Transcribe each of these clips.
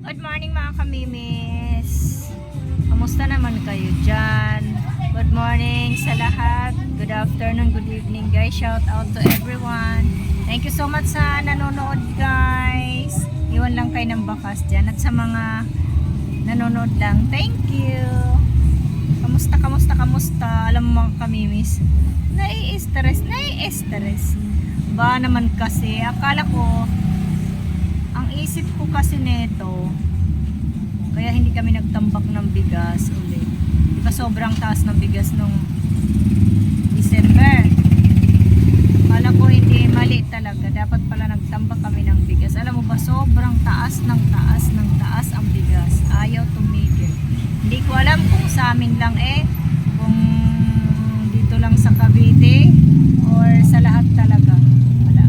Good morning mga kamimis. Kamusta naman kayo dyan? Good morning sa lahat. Good afternoon, good evening guys. Shout out to everyone. Thank you so much sa nanonood guys. Iwan lang kayo ng bakas dyan. At sa mga nanonood lang, thank you. Kamusta? Alam mo mga kamimis, nai-stress. Ba naman kasi, akala ko, ang isip ko kasi neto, kaya hindi kami nagtambak ng bigas ulit. Diba sobrang taas ng bigas nung December. Akala ko hindi, mali talaga. Dapat pala nagtambak kami ng bigas. Alam mo ba, sobrang taas ang bigas. Ayaw tumigil. Hindi ko alam kung sa amin lang kung dito lang sa Cavite or sa lahat talaga. Wala.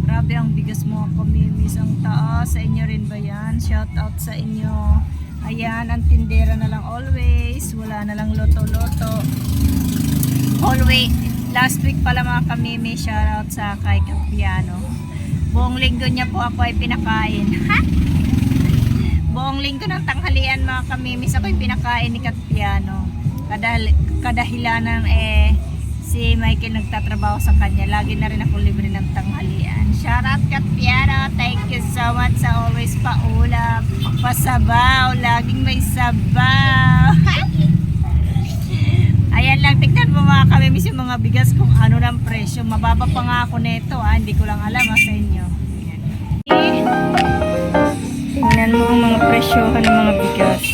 Grabe ang bigas mo ako, mimis. Ang taas. Sa inyo rin ba yan? Shout out sa inyo. Ayan, ang tindera na lang always. Wala na lang loto-loto. Always. Last week pala mga kamimi, shout out sa kay Kapiano. Buong linggo niya po ako ay pinakain. Buong linggo ng tanghalian mga kamimis, ako ay pinakain ni Kapiano. Kadahilanan si Michael nagtatrabaho sa kanya. Lagi na rin ako libre ng tanghalian. Shout out Kapiano. Thank you so much sa always paulap, pasabaw, laging may sabaw. Ayan lang, tignan mo mga kamimis yung mga bigas kung ano ng presyo. Mababa pa nga ako neto, hindi ko lang alam sa inyo. Tingnan mo ang mga presyohan ng mga bigas.